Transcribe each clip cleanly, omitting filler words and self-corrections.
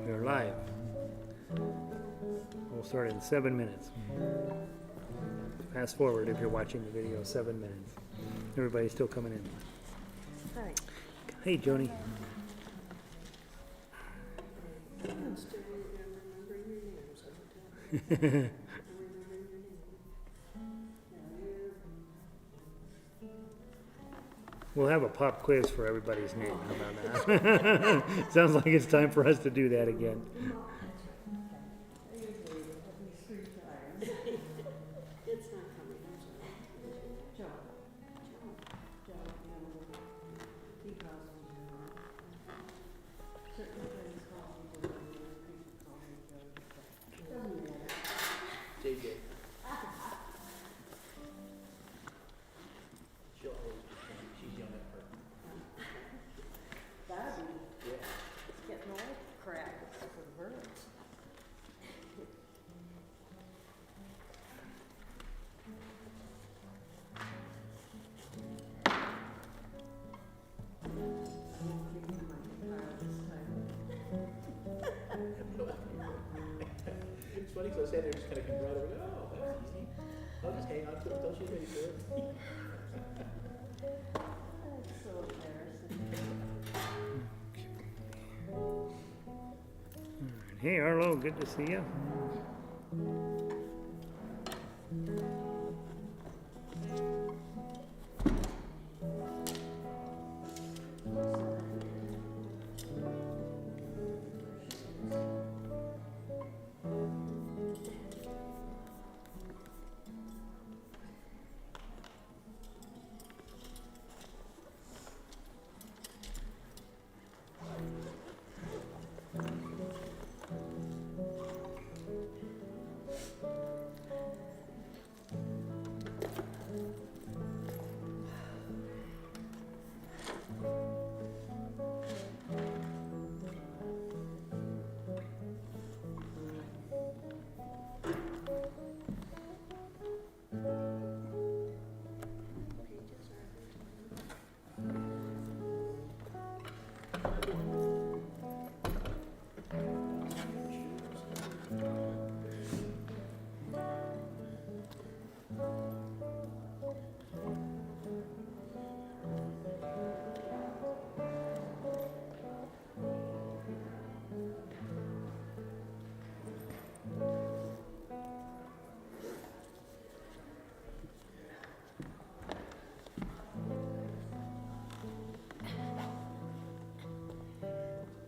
We're live. We'll start in 7 minutes. Fast forward if you're watching the video, 7 minutes. Everybody's still coming in. Hi. Hey, Joni. I'm still remembering your names every time. I'm remembering your name. We'll have a pop quiz for everybody's name. How about that? Sounds like it's time for us to do that again. It's not coming. I'm sorry. Joe. He calls me Joe. Certain friends call me Joe. Other people call me Joe. Doesn't matter. JJ. She'll always be funny. She's young at heart. Bobby. Yeah. It's getting old crap except for the birds. It's funny because I sat there just kind of come right over. Oh, that's easy. I'll just hang on to it until she's ready for it. That's so embarrassing. Hey, Arlo, good to see you.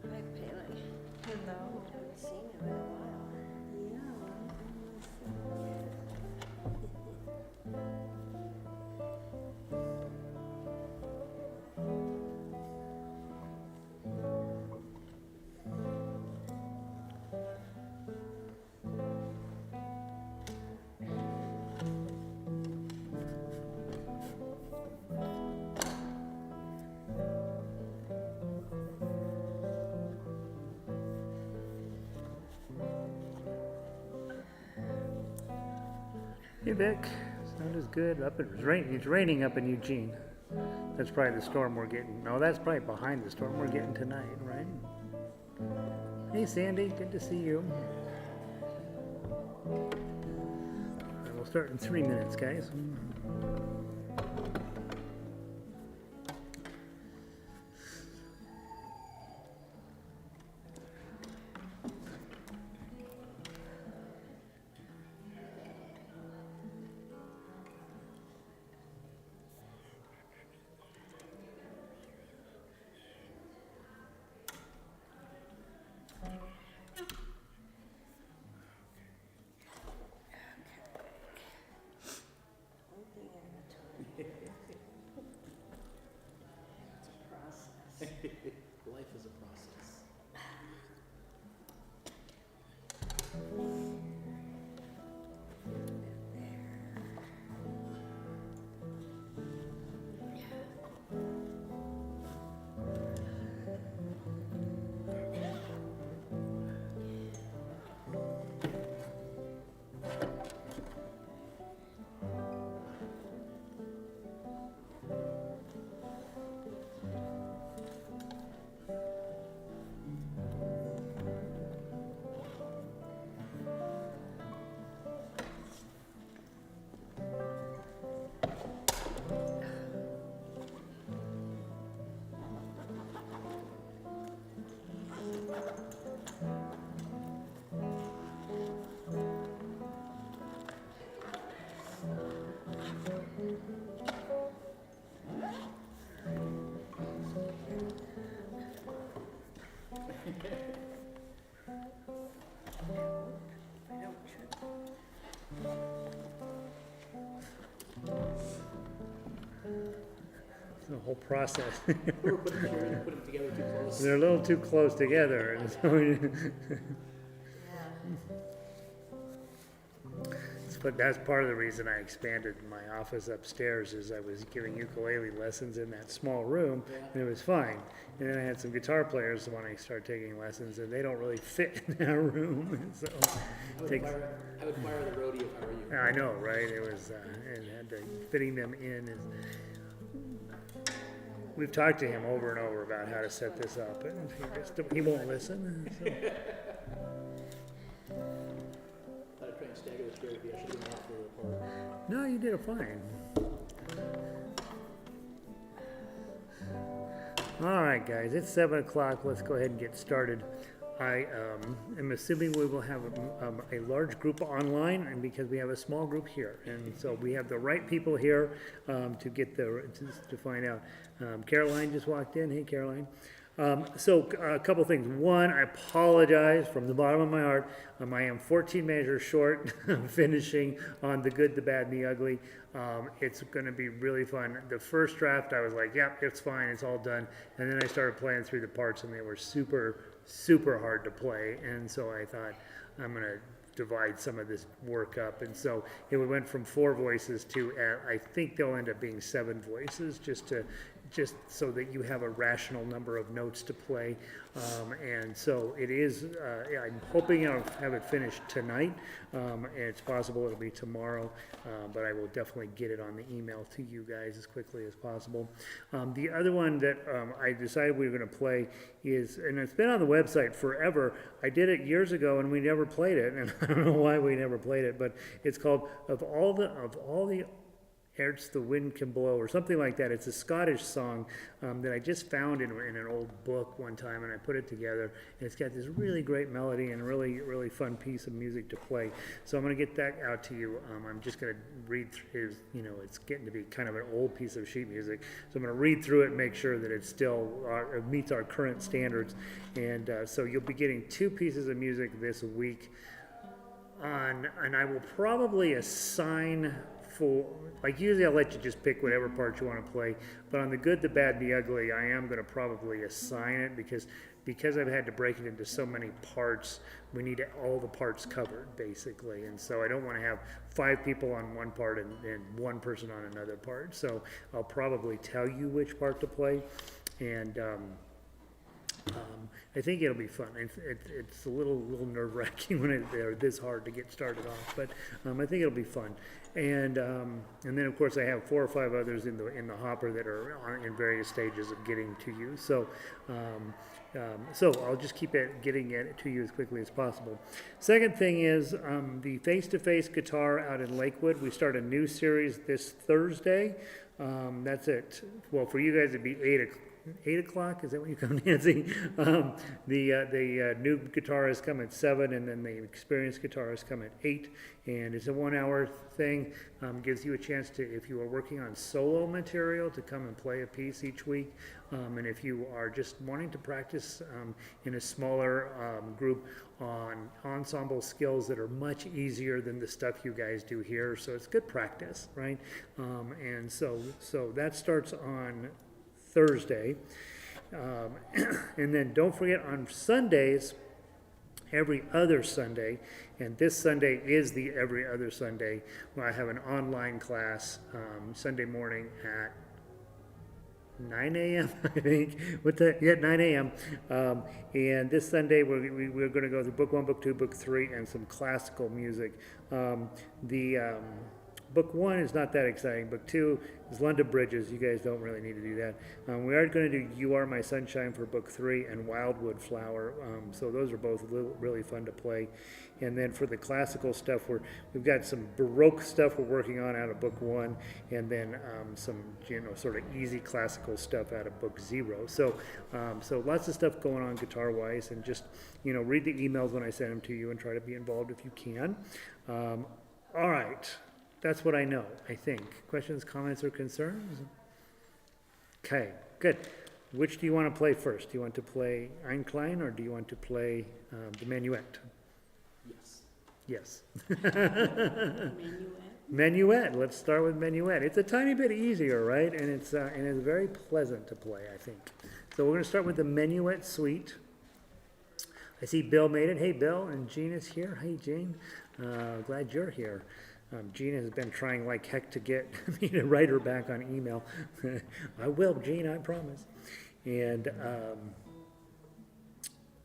Hi, Paley. Hello. Haven't seen you in a while. Hey, Vic. Sound is good. It's raining up in Eugene. That's probably the storm we're getting. No, that's probably behind the storm we're getting tonight, right? Hey, Sandy. Good to see you. All right, we'll start in 3 minutes, guys. One thing I know, should. It's the whole process. We were putting chairs and put them together too close. They're a little too close together, and so but that's part of the reason I expanded my office upstairs is I was giving ukulele lessons in that small room, and it was fine. And then I had some guitar players when I started taking lessons, and they don't really fit in that room. So I would fire the roadie if I were you. I know, right? It was, and had to fitting them in. We've talked to him over and over about how to set this up, and he won't listen. So. I'd try and stagger the chair to be actually not further apart. No, you did it fine. All right, guys, it's 7 o'clock. Let's go ahead and get started. I am assuming we will have a large group online, and because we have a small group here, and so we have the right people here to get to find out. Caroline just walked in. Hey, Caroline. So a couple things. One, I apologize from the bottom of my heart. I am 14 measures short finishing on The Good, the Bad, and the Ugly. It's going to be really fun. The first draft, I was like, yep, it's fine, it's all done. And then I started playing through the parts, and they were super, super hard to play. And so I thought, I'm going to divide some of this work up. And so it went from 4 voices to, I think they'll end up being 7 voices, just so that you have a rational number of notes to play. And so it is, I'm hoping I'll have it finished tonight. And it's possible it'll be tomorrow, but I will definitely get it on the email to you guys as quickly as possible. The other one that I decided we were going to play is, and it's been on the website forever. I did it years ago and we never played it, and I don't know why we never played it, but it's called Of All the Airs the Wind Can Blow, or something like that. It's a Scottish song that I just found in an old book one time, and I put it together, and it's got this really great melody and really, really fun piece of music to play. So I'm going to get that out to you. I'm just going to read through it's getting to be kind of an old piece of sheet music, so I'm going to read through it and make sure that it still meets our current standards. And so you'll be getting 2 pieces of music this week and I will probably assign like usually I'll let you just pick whatever part you want to play, but on The Good, the Bad, and the Ugly, I am going to probably assign it because I've had to break it into so many parts. We need all the parts covered, basically, and so I don't want to have 5 people on one part and 1 person on another part. So I'll probably tell you which part to play, and I think it'll be fun. It's a little nerve-wracking when they're this hard to get started off, but I think it'll be fun. And then of course I have 4 or 5 others in the hopper that are in various stages of getting to you. So I'll just keep getting it to you as quickly as possible. Second thing is the face-to-face guitar out in Lakewood. We start a new series this Thursday. That's it. Well, for you guys it'd be 8 o'clock, is that when you come, Nancy? The new guitarists come at 7, and then the experienced guitarists come at 8, and it's a 1-hour thing. Gives you a chance to, if you are working on solo material, to come and play a piece each week, and if you are just wanting to practice in a smaller group on ensemble skills that are much easier than the stuff you guys do here, so it's good practice, right? And so that starts on Thursday. And then don't forget on Sundays, every other Sunday, and this Sunday is the every other Sunday, where I have an online class Sunday morning at 9 a.m. I think. 9 a.m. And this Sunday we're going to go through Book 1, Book 2, Book 3, and some classical music. Book 1 is not that exciting. Book 2 is London Bridges. You guys don't really need to do that. We are going to do You Are My Sunshine for Book 3 and Wildwood Flower. So those are both really fun to play. And then for the classical stuff, we've got some Baroque stuff we're working on out of Book 1, and then some sort of easy classical stuff out of Book 0. So lots of stuff going on guitar-wise, and just read the emails when I send them to you and try to be involved if you can. All right. That's what I know, I think. Questions, comments, or concerns? Okay, good. Which do you want to play first? Do you want to play Eine, Kleine, or do you want to play the Menuett? Yes. Yes. Menuett. Menuett. Let's start with Menuett. It's a tiny bit easier, right? And it's very pleasant to play, I think. So we're going to start with the Menuett Suite. I see Bill made it. Hey, Bill. And Jean is here. Hey, Jean. Glad you're here. Jean has been trying like heck to get me to write her back on email. I will, Jean, I promise. And,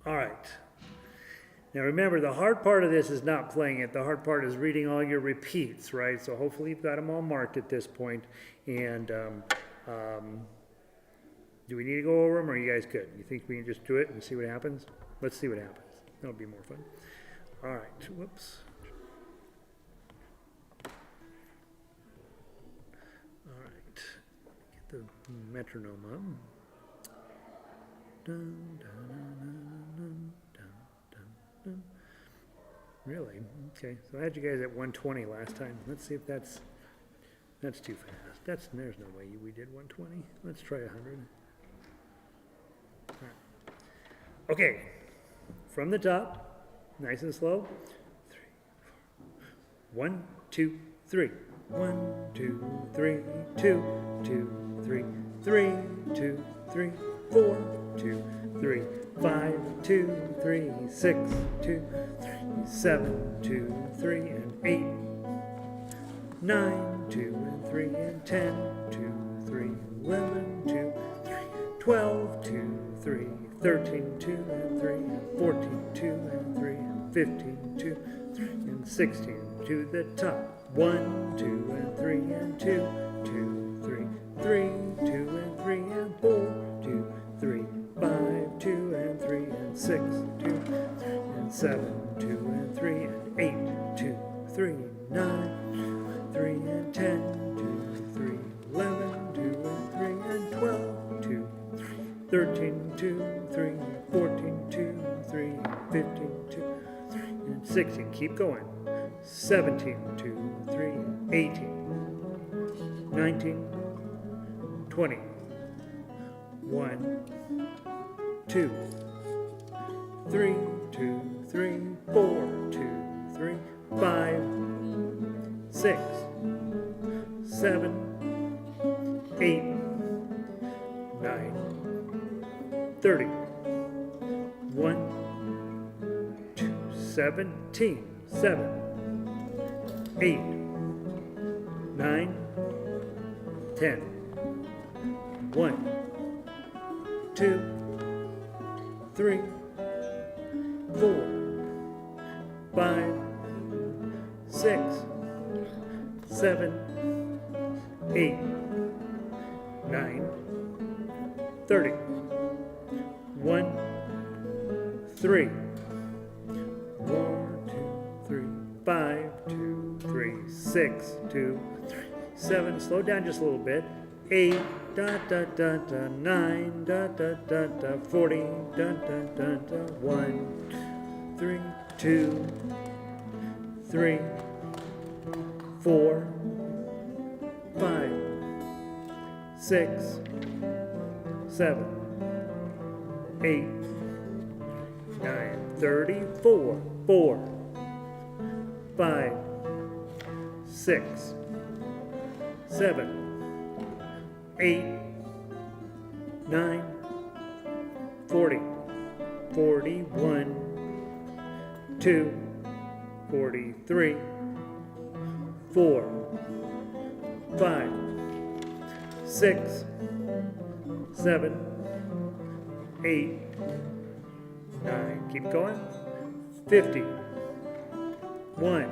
all right. Now remember, the hard part of this is not playing it. The hard part is reading all your repeats, right? So hopefully you've got them all marked at this point. And do we need to go over them, or are you guys good? You think we can just do it and see what happens? Let's see what happens. That'll be more fun. All right. Whoops. All right. Get the metronome up. Dun, dun, dun, dun, dun, dun, dun. Really? Okay. So I had you guys at 120 last time. Let's see if that's too fast. There's no way we did 120. Let's try 100. All right. Okay. From the top, nice and slow. 3, 4. 1, 2, 3. 1, 2, 3, 2, 2, 3, 3, 2, 3, 4, 2, 3, 5, 2, 3, 6, 2, 3, 7, 2, 3, and 8, 9, 2, and 3, and 10, 2, 3, 11, 2, 3, 12, 2, 3, 13, 2, and 3, and 14, 2, and 3, and 15, 2, 3, and 16, to the top. 1, 2, and 3, and 2, 2, 3, 3, 2, and 3, and 4, 2, 3, 5, 2, and 3, and 6, 2, 3, and 7, 2, and 3, and 8, 2, 3, 9, 2, 3, and 10, 2, 3, 11, 2, and 3, and 12, 2, 3, 13, 2, 3, 14, 2, 3, 15, 2, 3, and 16. Keep going. 17, 2, 3, 18, 19, 20, 1, 2, 3, 2, 3, 4, 2, 3, 5, 6, 7, 8, 9, 30, 1, 2, 17, 7, 8, 9, 10, 1, 2, 3, 4, 5, 6, 7, 8, 9, 30, 1, 3, 5, 2, 3, 6, 2, 3, 7. Slow down just a little bit. 8, da da da da. 9, da da da da. 40, da da da da. 1, 3, 2, 3, 4, 5, 6, 7, 8, 9, 34, 4, 5, 6, 7, 8, 9, 40, 41, 2, 43, 4, 5, 6, 7, 8, 9. Keep going. 50. 1,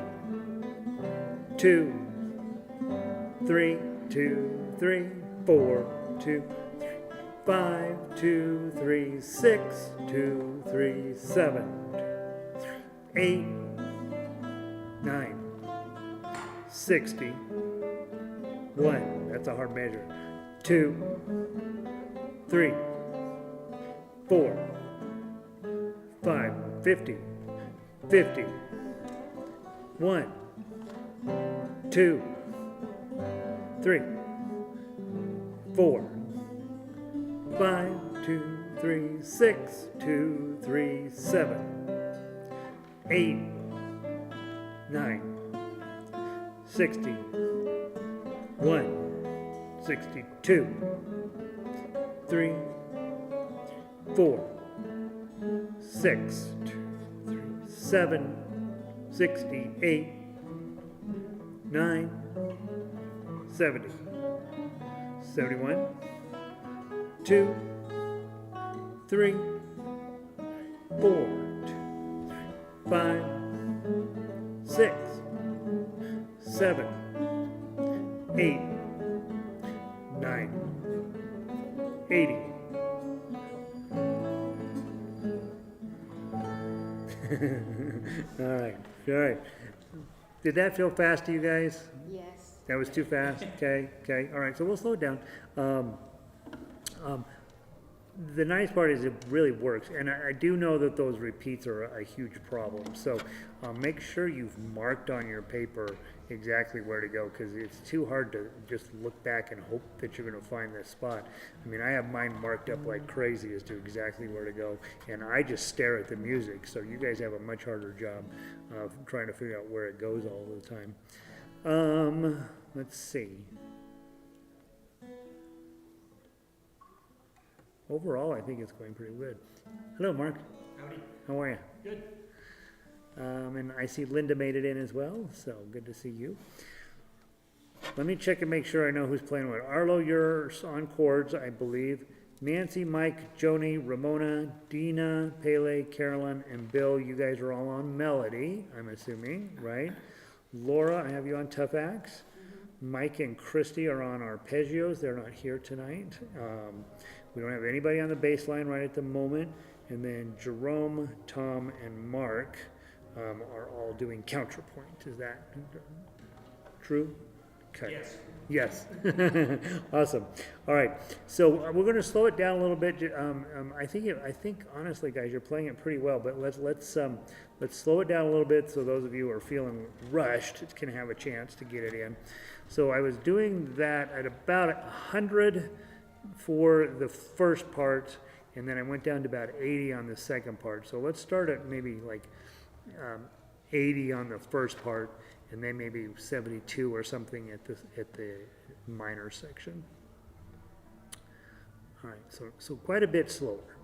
2, 3, 2, 3, 4, 2, 3, 5, 2, 3, 6, 2, 3, 7, 8, 9, 60, 1. That's a hard measure. 2, 3, 4, 5, 50, 50. 1, 2, 3, 4, 5, 2, 3, 6, 2, 3, 7, 8, 9, 60, 1, 62, 3, 4, 6, 2, 3, 7, 68, 9, 70, 71, 2, 3, 4, 5, 6, 7, 8, 9, 80. All right, all right. Did that feel fast to you guys? Yes. That was too fast? Okay, okay, all right, so we'll slow it down. The nice part is it really works, and I do know that those repeats are a huge problem. So make sure you've marked on your paper exactly where to go, because it's too hard to just look back and hope that you're going to find this spot. I mean, I have mine marked up like crazy as to exactly where to go, and I just stare at the music. So you guys have a much harder job of trying to figure out where it goes all the time. Let's see. Overall, I think it's going pretty good. Hello, Mark. Howdy. How are you? Good. And I see Linda made it in as well, so good to see you. Let me check and make sure I know who's playing what. Arlo, you're on chords, I believe. Nancy, Mike, Joni, Ramona, Dina, Pele, Carolyn, and Bill, you guys are all on melody, I'm assuming, right? Laura, I have you on tough axe. Mike and Christy are on arpeggios. They're not here tonight. We don't have anybody on the bass line right at the moment. And then Jerome, Tom, and Mark are all doing counterpoint. Is that true? Okay. Yes. Yes. Awesome. All right. So we're going to slow it down a little bit. I think honestly, guys, you're playing it pretty well. But let's slow it down a little bit so those of you who are feeling rushed can have a chance to get it in. So I was doing that at about 100 for the first part, and then I went down to about 80 on the second part. So let's start at maybe like 80 on the first part, and then maybe 72 or something at the minor section. All right, so quite a bit slower.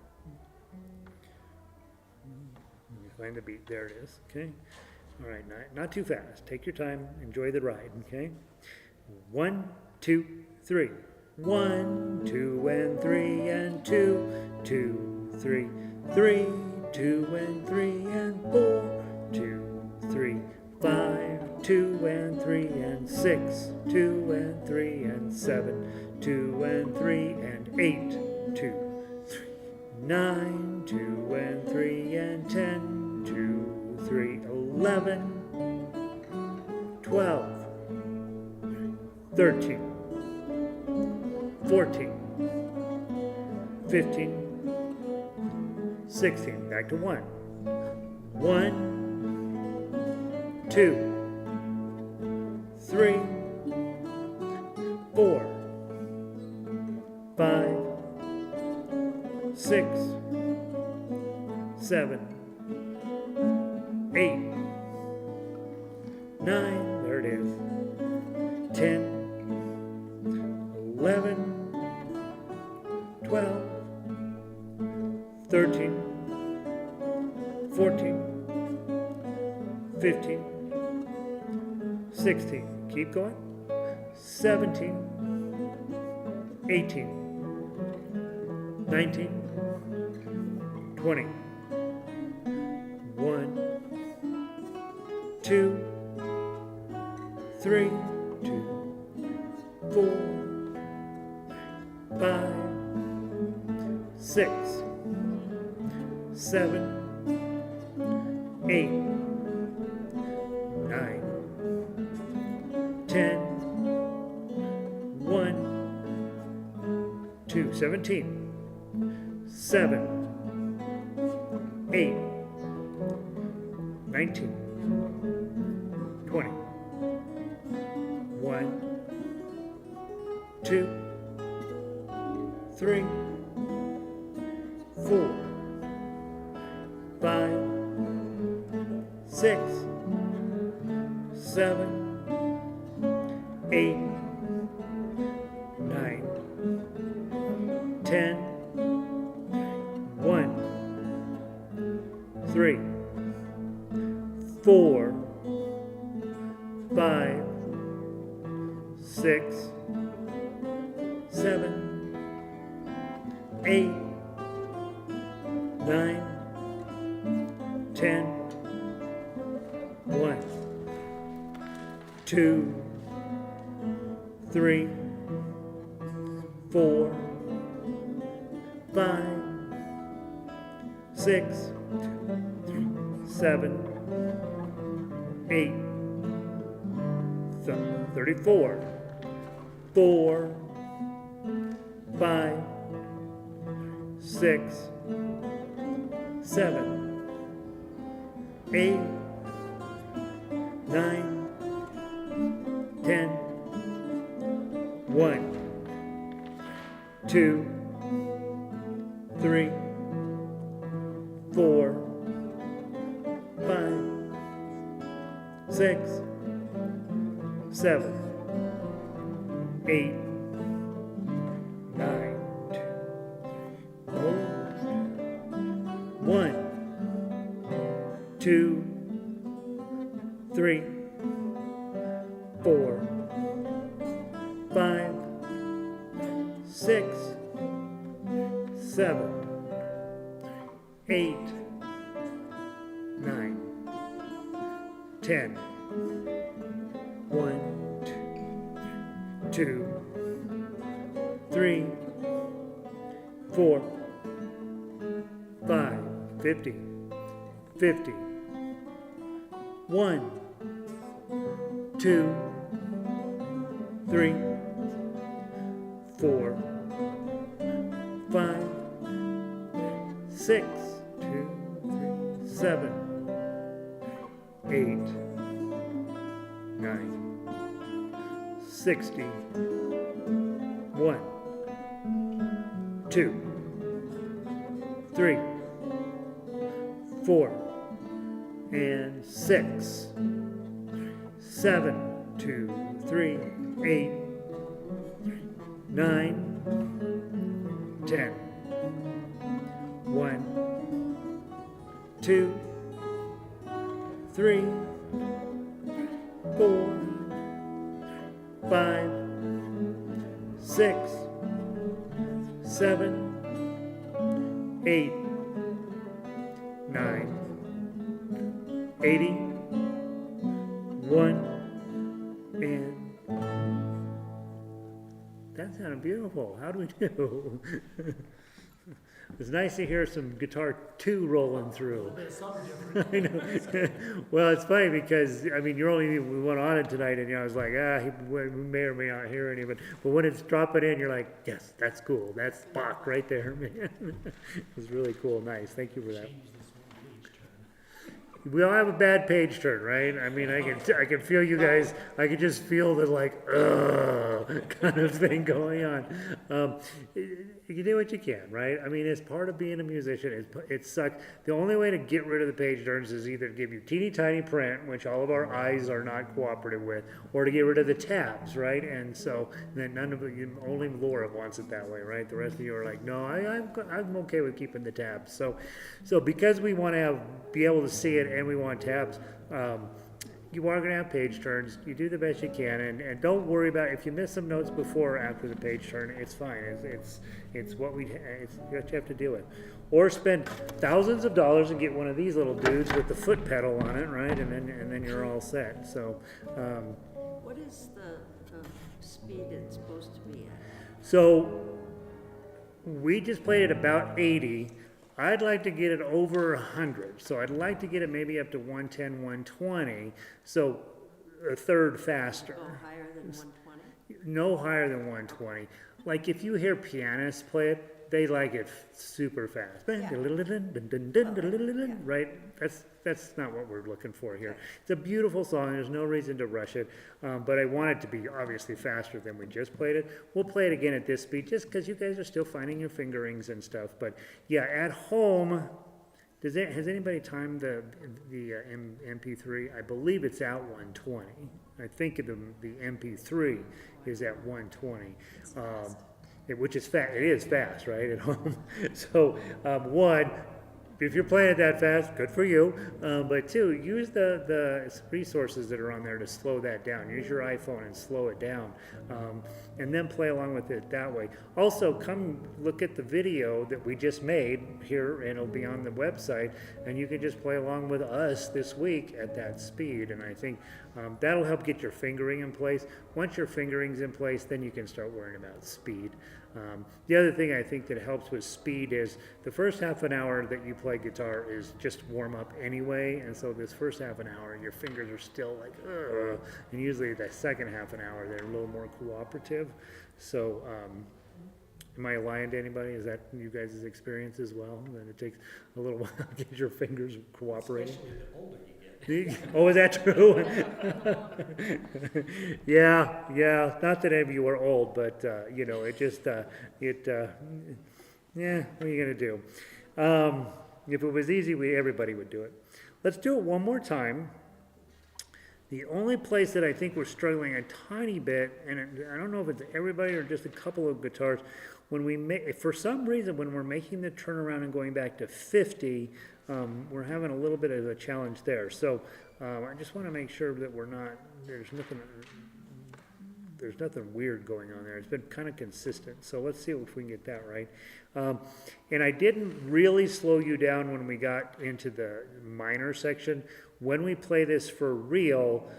Let me find the beat. There it is. Okay. All right, not too fast. Take your time. Enjoy the ride. Okay. 1, 2, 3. 1, 2, and 3, and 2, 2, 3, 3, 2, and 3, and 4, 2, 3, 5, 2, and 3, and 6, 2, and 3, and 7, 2, and 3, and 8, 2, 3, 9, 2, and 3, and 10, 2, 3, 11, 12, 13, 14, 15, 16, back to 1. 1, 2, 3, 4, 5, 6, 7, 8, 9, there it is, 10, 11, 12, 13, 14, 15, 16, keep going, 17, 18, 19, 20, 1, 2, 3, 2, 4, 5, 6, 7, 8, 9, 10, 1, 2, 17, 7, 8, 19, 20, 1, 2, 3, 6, 7, 8, 9, 10, 1, 3, 4, 5, 6, 7, 8, 9, 10, 1, 2, 3, 4, 5, 6, 7, 8, 34, 4, 5, 6, 7, 8, 9, 10, 1, 2, 3, 4, 5, 6, 7, 8, 9, 1, 2, 3, 4, 5, 6, 7, 8, 9, 10, 1, 2, 3, 4, 5, 50, 50, 1, 2, 3, 4, 5, 6, 2, 3, 7, 8, 9, 60, 1, 2, 3, 4, and 6, 7, 2, 3, 8, 9, 10, 1, 2, 3, 4, 5, 6, 7, 8, 9, 80, 1, and that sounded beautiful. How do we do? It's nice to hear some guitar 2 rolling through. I know. Well, it's funny because, I mean, you're only one on it tonight, and I was like, we may or may not hear any of it. But when it's dropping in, you're like, yes, that's cool. That's Bach right there, man. It's really cool. Nice. Thank you for that. We all have a bad page turn, right? I mean, I can feel you guys. I can just feel the like, kind of thing going on. You do what you can, right? I mean, it's part of being a musician. It sucks. The only way to get rid of the page turns is either to give you teeny tiny print, which all of our eyes are not cooperative with, or to get rid of the tabs, right? And so then only Laura wants it that way, right? The rest of you are like, no, I'm okay with keeping the tabs. So because we want to be able to see it and we want tabs, you are going to have page turns. You do the best you can, and don't worry about if you miss some notes before or after the page turn. It's fine. It's what you have to deal with. Or spend thousands of dollars and get one of these little dudes with the foot pedal on it, right? And then you're all set. So. What is the speed it's supposed to be at? So we just played at about 80. I'd like to get it over 100. So I'd like to get it maybe up to 110, 120. So a third faster. Go higher than 120? No higher than 120. Like if you hear pianists play it, they like it super fast. Yeah. Right? That's not what we're looking for here. It's a beautiful song. There's no reason to rush it. But I want it to be obviously faster than we just played it. We'll play it again at this speed just because you guys are still finding your fingerings and stuff. But yeah, at home, Has anybody timed the MP3? I believe it's out 120. I think the MP3 is at 120, which is fast. It is fast, right, at home. So one, if you're playing it that fast, good for you. But two, use the resources that are on there to slow that down. Use your iPhone and slow it down, and then play along with it that way. Also, come look at the video that we just made here, and it'll be on the website, and you can just play along with us this week at that speed. And I think that'll help get your fingering in place. Once your fingering's in place, then you can start worrying about speed. The other thing I think that helps with speed is the first half an hour that you play guitar is just warm up anyway, and so this first half an hour your fingers are still like ugh, and usually the second half an hour they're a little more cooperative. So am I lying to anybody? Is that you guys' experience as well? That it takes a little while to get your fingers cooperating? Especially the older you get. Oh, is that true? Yeah. Not that any of you are old, but you know, it just yeah. What are you gonna do? If it was easy, everybody would do it. Let's do it one more time. The only place that I think we're struggling a tiny bit, and I don't know if it's everybody or just a couple of guitars, when we make, for some reason, when we're making the turnaround and going back to 50, we're having a little bit of a challenge there. So I just want to make sure that there's nothing weird going on there. It's been kind of consistent. So let's see if we can get that right. And I didn't really slow you down when we got into the minor section. When we play this for real,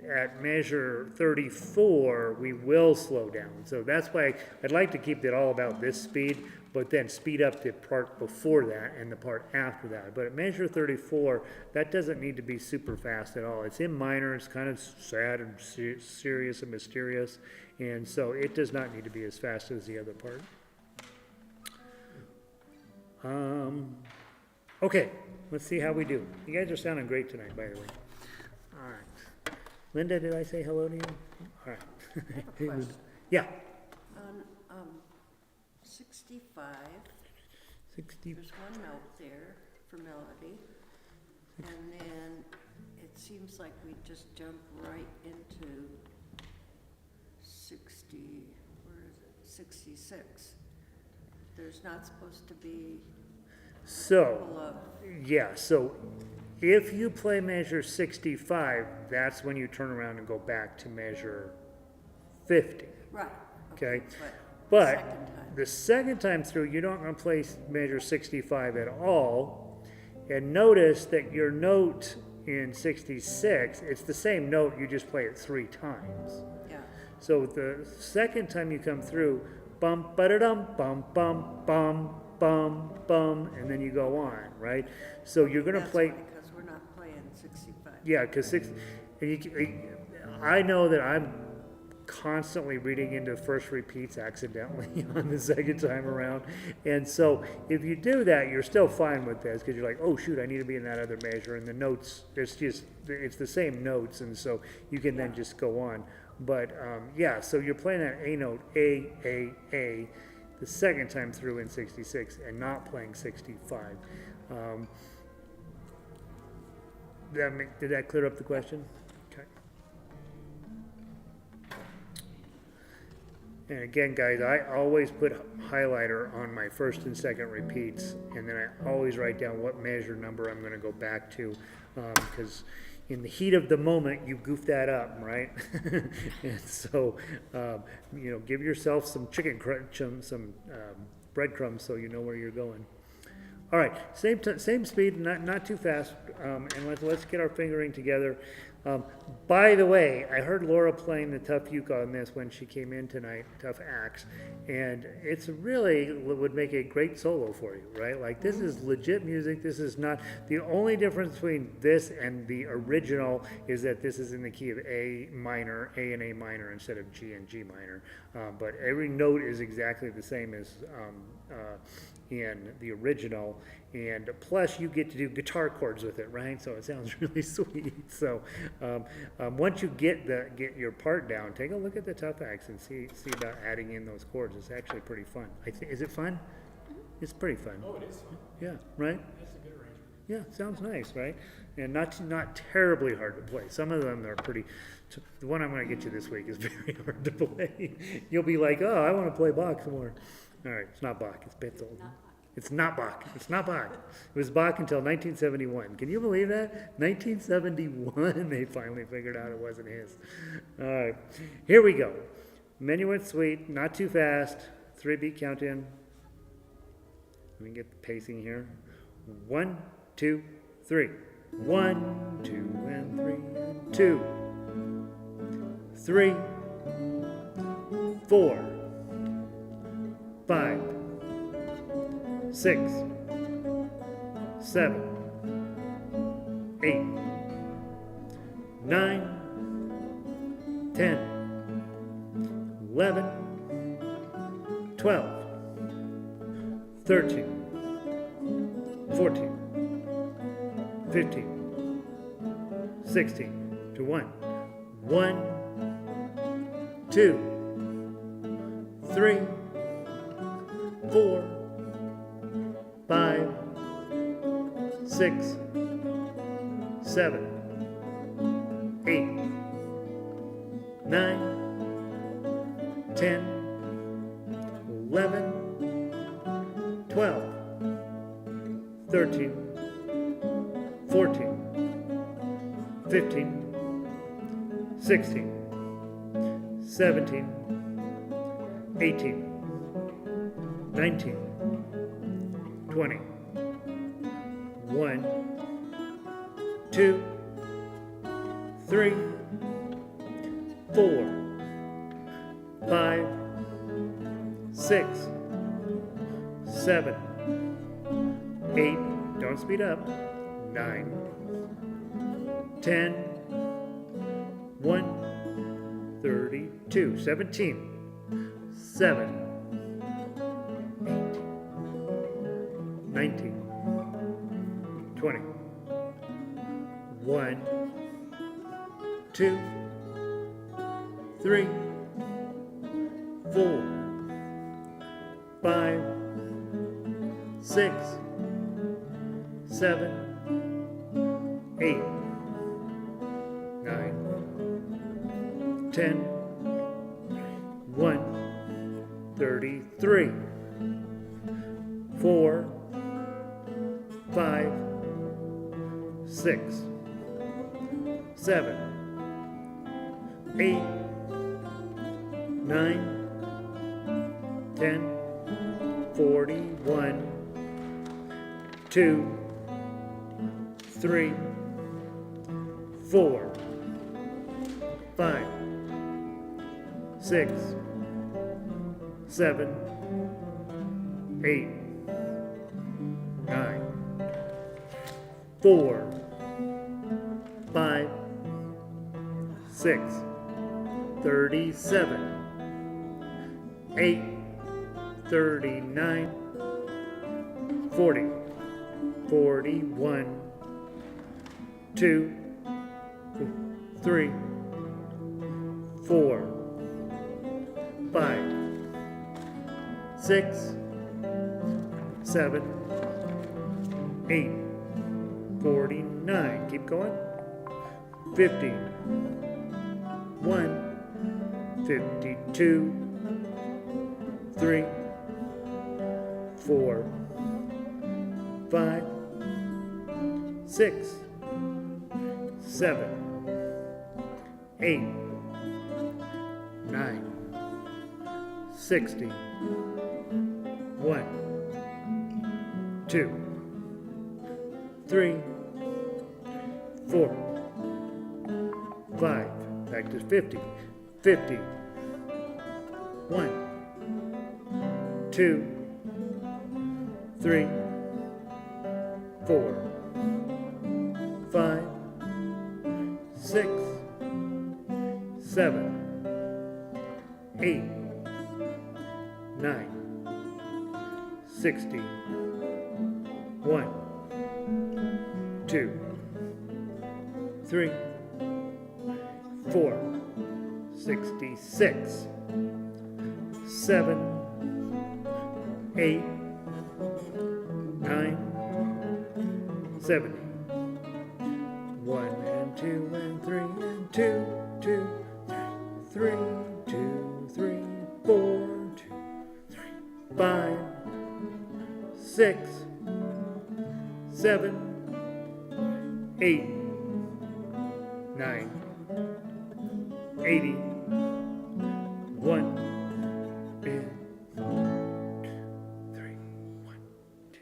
at measure 34, we will slow down. So that's why I'd like to keep it all about this speed, but then speed up the part before that and the part after that. But at measure 34, that doesn't need to be super fast at all. It's in minor, it's kind of sad and serious and mysterious, and so it does not need to be as fast as the other part. Okay, let's see how we do. You guys are sounding great tonight, by the way. All right. Linda, did I say hello to you? All right. I have a question. Yeah. On 65, 60. there's one note there for melody, and then it seems like we just jump right into 60, where is it, 66. There's not supposed to be a couple of, Yeah, so if you play measure 65, that's when you turn around and go back to measure 50. right, Okay. But But the second time through, you don't want to play measure 65 at all. And notice that your note in 66, it's the same note, you just play it 3 times. yeah, So the second time you come through, bum, ba-da-dum, bum, bum, bum, bum, bum, and then you go on, right? So you're going to that's play... why, because we're not playing 65. Yeah, because I know that I'm constantly reading into first repeats accidentally on the second time around. And so if you do that, you're still fine with this because you're like, oh, shoot, I need to be in that other measure. And the notes, it's the same notes. And so you can then just go on. But yeah, so you're playing that A note, A, the second time through in 66 and not playing 65. Did that clear up the question? Okay. And again, guys, I always put highlighter on my first and second repeats, and then I always write down what measure number I'm going to go back to, because in the heat of the moment, you goof that up, right? And so, give yourself some some breadcrumbs so you know where you're going. All right, same speed, not too fast, and let's get our fingering together. By the way, I heard Laura playing the tough uke on this when she came in tonight, tough axe, and it's really would make a great solo for you, right? Like this is legit music. This is not the only difference between this and the original is that this is in the key of A minor, A and A minor instead of G and G minor. But every note is exactly the same as in the original, and plus you get to do guitar chords with it, right? So it sounds really sweet. So once you get your part down, take a look at the tough axe and see about adding in those chords. It's actually pretty fun. Is it fun? It's pretty fun. Oh, it is fun. Yeah, right? That's a good arrangement. Yeah, sounds nice, right? And not terribly hard to play. Some of them are pretty. The one I'm going to get you this week is very hard to play. You'll be like, oh, I want to play Bach some more. All right, it's not Bach. It's Beethoven. It's not Bach. It's not Bach. It was Bach until 1971. Can you believe that? 1971, they finally figured out it wasn't his. All right, here we go. Menuett Suite, not too fast. 3-beat count in. Let me get the pacing here. 1, 2, 3. 1, 2, and 3, and 2. 3, 4, 5, 6, 7, 8, 9, 10, 11, 12, 13, 14, 15, 16, to 1. 1, 2, 3, 4, 5, 6, 7, 8, 9, 10, 11, 12, 13, 14, 15, 16, 17, 18, 19, 20, 1, 2, 3, 4, 5, 6, 7, 8, don't speed up, 9, 10, 1, 32, 17, 7, 18, 19, 20, 1, 2, 3, 4, 5, 6, 7, 8, 9, 10, 1, 33, 4, 5, 6, 7, 8, 9, 10, 41, 2, 3, 4, 5, 6, 7, 8, 9, 4, 5, 6, 37, 8, 39, 40, 41, 2, 3, 4, 5, 6, 7, 8, 49. Keep going. 50, 1, 52, 3, 4, 5, 6, 7, 8, 9, 60, 1, 2, 3, 4, 5, back to 50, 50, 1, 2, 3, 4, 5, 6, 7, 8, 9, 60, 1, 2, 3, 4, 66, 7, 8, 9, 70. 1 and 2 and 3 and 2, 2, 3, 2, 3, 4, 2, 3, 5, 6, 7, 8, 9, 80, 1 and 3, 1, 2,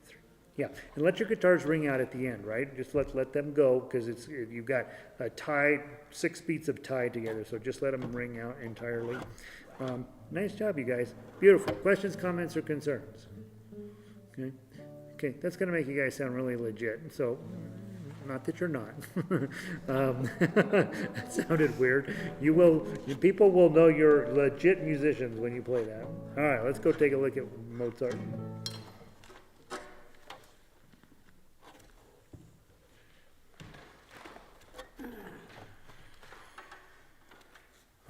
3. Yeah, and let your guitars ring out at the end, right? Just let them go, because you've got a tie, 6 beats of tie together, so just let them ring out entirely. Nice job, you guys. Beautiful. Questions, comments, or concerns? Okay. Okay, that's going to make you guys sound really legit. So, not that you're not. That sounded weird. People will know you're legit musicians when you play that. All right, let's go take a look at Mozart.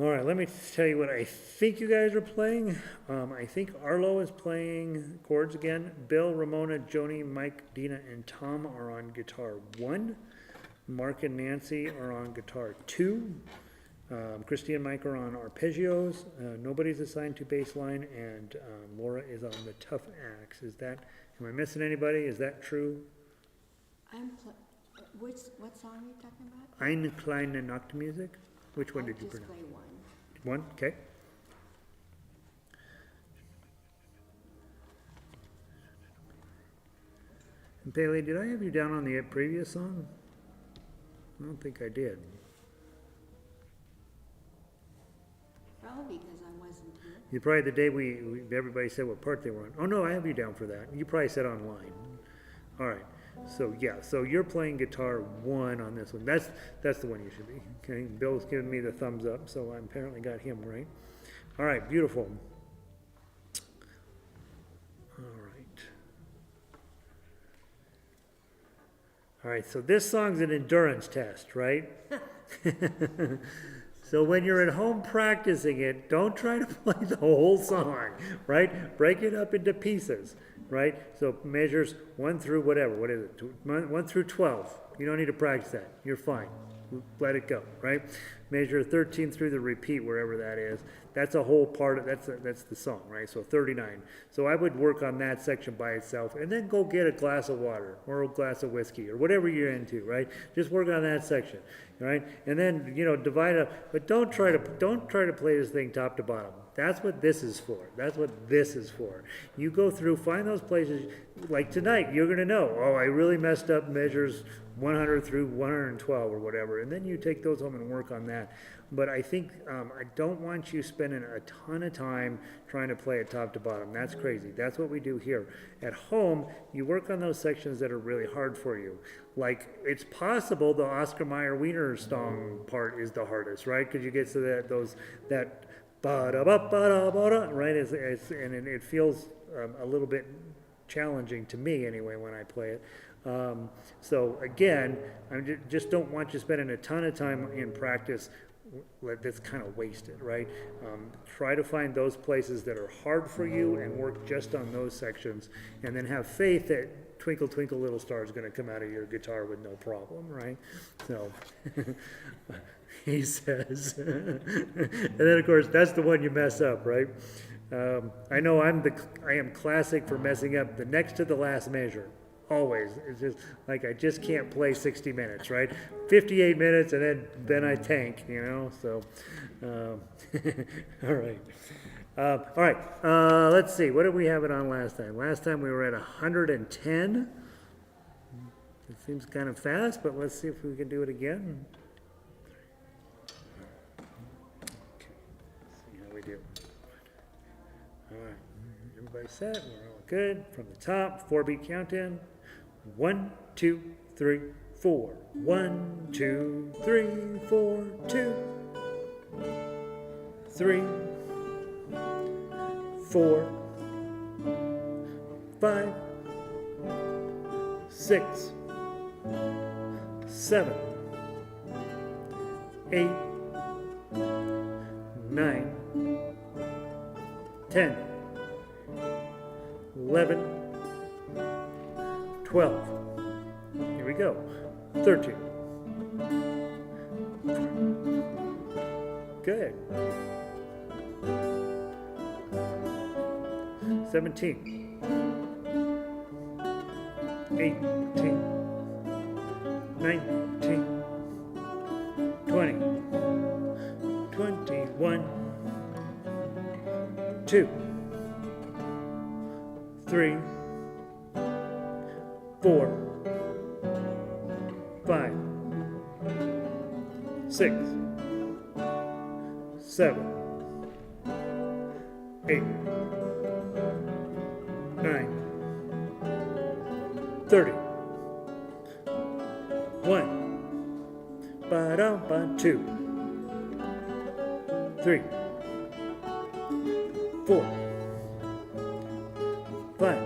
All right, let me tell you what I think you guys are playing. I think Arlo is playing chords again. Bill, Ramona, Joni, Mike, Dina, and Tom are on guitar 1. Mark and Nancy are on guitar 2. Christy and Mike are on arpeggios. Nobody's assigned to bass line, and Laura is on the tough axe. Am I missing anybody? Is that true? What song are you talking about? Eine, Kleine, Nachtmusik. Which one did you pronounce? Just play one. One? Okay. And Bailey, did I have you down on the previous song? I don't think I did. Probably because I wasn't here. You probably the day everybody said what part they were on. Oh no, I have you down for that. You probably said online. All right. So yeah, so you're playing guitar 1 on this one. That's the one you should be. Okay, Bill's giving me the thumbs up, so I apparently got him right. All right, beautiful. All right, so this song's an endurance test, right? So when you're at home practicing it, don't try to play the whole song, right? Break it up into pieces. Right? So measures 1 through whatever. What is it? 1 through 12. You don't need to practice that. You're fine. Let it go, right? Measure 13 through the repeat, wherever that is. That's a whole part of, that's the song, right? So 39. So I would work on that section by itself, and then go get a glass of water or a glass of whiskey or whatever you're into, right? Just work on that section, right? And then, divide up, but don't try to play this thing top to bottom. That's what this is for. That's what this is for. You go through, find those places, like tonight, you're going to know, oh, I really messed up measures 100 through 112 or whatever, and then you take those home and work on that. But I think, I don't want you spending a ton of time trying to play it top to bottom. That's crazy. That's what we do here. At home, you work on those sections that are really hard for you. Like, it's possible the Oscar Mayer Wiener song part is the hardest, right? Because you get to that ba-da-ba-ba-da-ba-da, right? And it feels a little bit challenging to me anyway when I play it. So again, I just don't want you spending a ton of time in practice that's kind of wasted, right? Try to find those places that are hard for you and work just on those sections, and then have faith that Twinkle Twinkle Little Star is going to come out of your guitar with no problem, right? So he says, and then of course that's the one you mess up, right? I know I am classic for messing up the next to the last measure. Always. It's just like I just can't play 60 minutes, right? 58 minutes and then I tank, so all right. All right, let's see. What did we have it on last time? Last time we were at 110. It seems kind of fast, but let's see if we can do it again. Okay. See how we do. All right, everybody set? We're all good. From the top, 4-beat count-in. 1, 2, 3, 4. 1, 2, 3, 4, 2, 3, 4, 5, 6, 7, 8, 9, 10, 11, 12, we go. 13. Good. 17. 18. 19. 20. 21. 2. 3. 4. 5. 6. 7. 8. 9. 30. 1. Ba-dum-ba. 2. 3. 4. 5.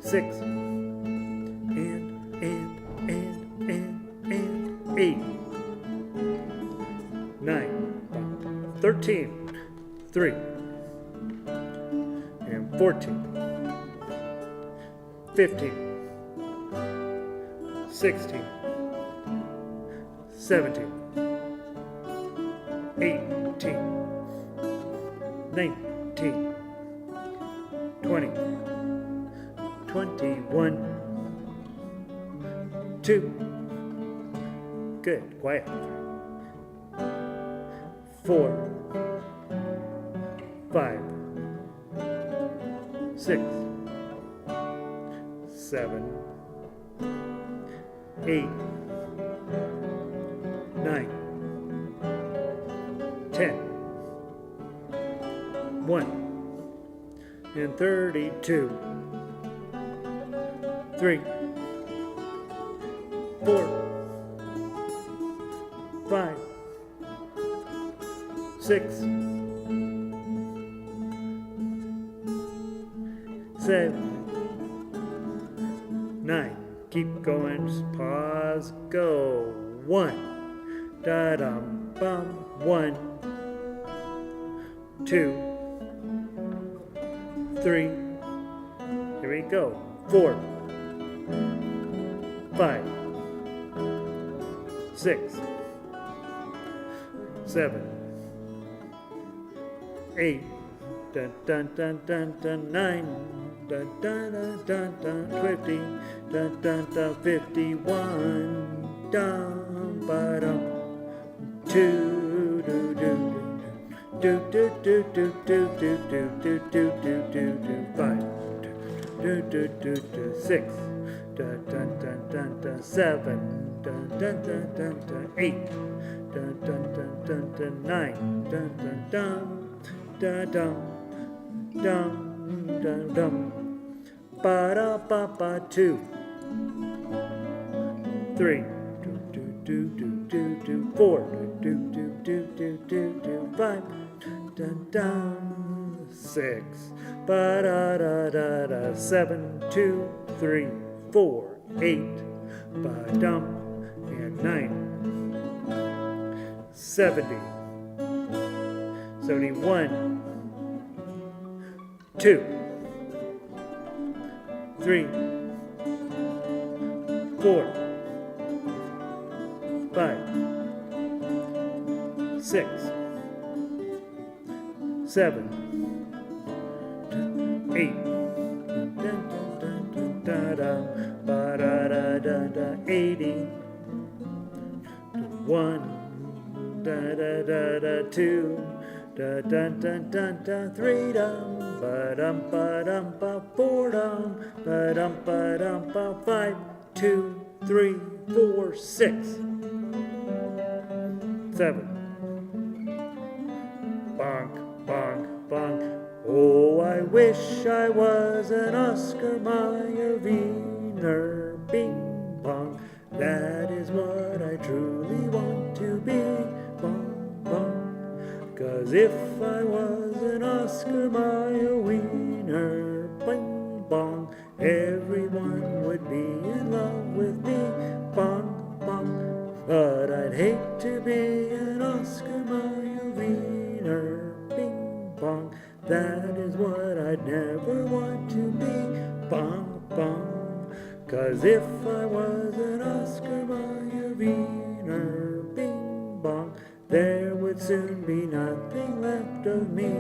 6. And 8. 9. 13. 3. And 14. 15. 16. 17. 18. 19. 20. 21. 2. Good. Quiet. 4. 5. 6. 7. 8. 9. 10. 1. And 32. 3. 4. 5. 6. 7. 9. Keep going, just pause, go. 1. Da-dum-bum. 1. 2. 3. Here we go. 4. 5. 6. 7. 8. Dun dun dun dun dun 9. Dun dun dun dun dun 20. Dun dun dun 51. Dum ba dum. 2 do do do do do do do do do do do do do do 5. Do do do do 6. Dun dun dun dun dun 7. Dun dun dun dun dun 8. Dun dun dun dun dun 9. Dun dun dun dun dum dum dum dum. Ba da ba ba 2. 3. Do do do do do 4. Do do do do do do 5. Dun dun 6. Ba da da da da 7. 2. 3. 4. 8. Ba dum and 9. 70. 71. 2. 3. 4. 5. 6. 7. 8. Da da ba da da da da 80. 1. Da da da da 2. Da dun dun dun dun 3 dum ba dum ba 4 dum ba 5 2 3 4 6 7. Bonk bonk bonk. Oh, I wish I was an Oscar Mayer Wiener Bing Bong. That is what I truly want to be. Bong bong. 'Cause if I was an Oscar Mayer Wiener Bing Bong, everyone would be in love with me. Bong bong. But I'd hate to be an Oscar Mayer Wiener Bing Bong. That is what I'd never want to be. Bong bong. 'Cause if I was an Oscar Mayer Wiener Bing Bong, there would soon be nothing left of me.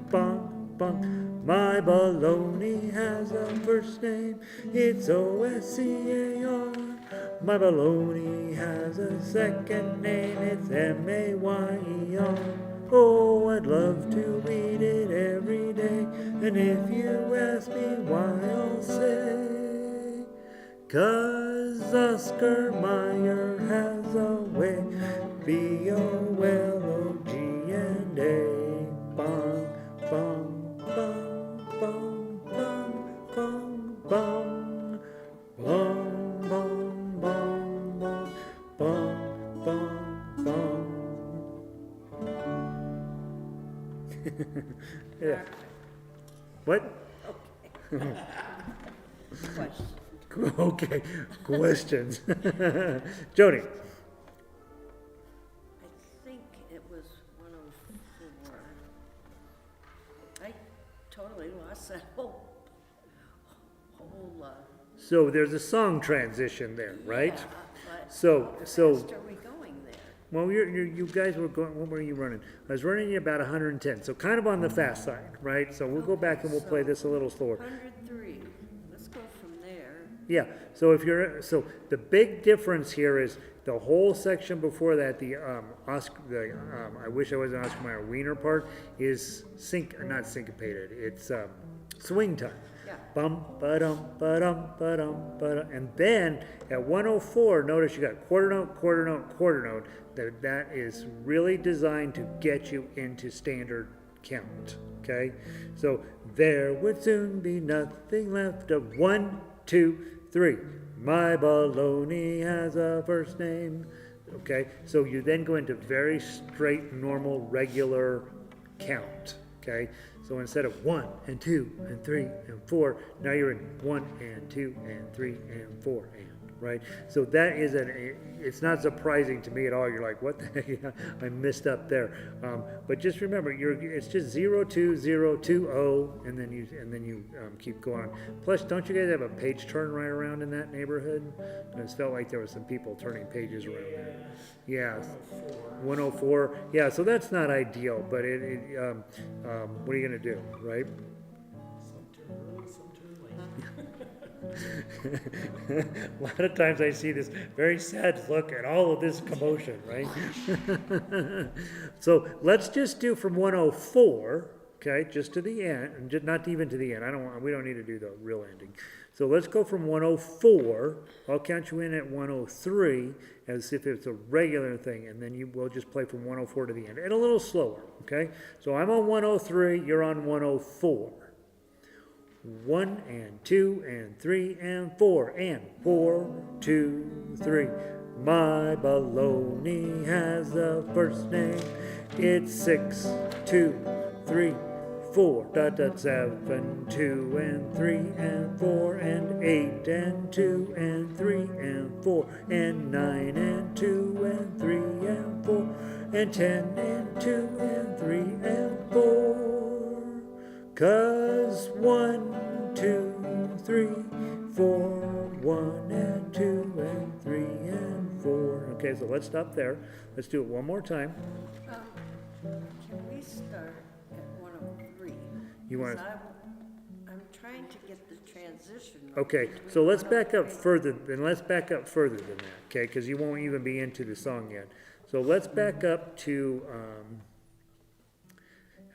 Bong, bong. My baloney has a first name, it's O-S-C-A-R. My baloney has a second name, it's M-A-Y-E-R. Oh, I'd love to eat it every day, and if you ask me why, I'll say, 'cause Oscar Mayer has a way, B-O-L-O-G-N-A. Bong, bong, bong, bong, bong, bong, bong, bong, bong, bong, bong, bong, bong, bong. Yeah. What? Question. Okay, questions. Jody. I think it was 104. I totally lost that whole, So there's a song transition there, right? yeah, but So, how fast so, are we going there? well, you guys were going, what were you running? I was running you about 110, so kind of on the fast side, right? So we'll go back and we'll play this a little slower. 103. Let's go from there. Yeah, so so the big difference here is the whole section before that, the I wish I was an Oscar Mayer Wiener part is not syncopated. It's swing time. Yeah. Bum ba-dum ba-dum ba-dum ba-dum, and then at 104, notice you got quarter note, quarter note, quarter note. That is really designed to get you into standard count. Okay, so there would soon be nothing left of 1, 2, 3. My baloney has a first name. Okay, so you then go into very straight, normal, regular count. Okay, so instead of 1 and 2 and 3 and 4, now you're in 1 and 2 and 3 and 4 and, right? So that is it's not surprising to me at all. You're like, what the heck? I missed up there. But just remember, it's just 0, 2, 0, 2, 0, and then you keep going on. Plus, don't you guys have a page turn right around in that neighborhood? And it felt like there was some people turning pages around there. Yeah, 104. Yeah, so that's not ideal, but what are you gonna do, right? Some turn early, some turn late. A lot of times I see this very sad look at all of this commotion, right? So let's just do from 104, okay, just to the end, and not even to the end. We don't need to do the real ending. So let's go from 104. I'll count you in at 103 as if it's a regular thing, and then we'll just play from 104 to the end, and a little slower, okay? So I'm on 103, you're on 104. 1 and 2 and 3 and 4 and 4, 2, 3. My baloney has a first name. It's 6, 2, 3, 4. 7, 2 and 3 and 4 and 8 and 2 and 3 and 4 and 9 and 2 and 3 and 4 and 10 and 2 and 3 and 4. 'Cause 1, 2, 3, 4, 1 and 2 and 3 and 4. Okay, so let's stop there. Let's do it one more time. Can we start at 103? You want? 'Cause I'm trying to get the transition. right Okay, between so let's back up 103. further. Then let's back up further than that. Okay, because you won't even be into the song yet. So let's back up to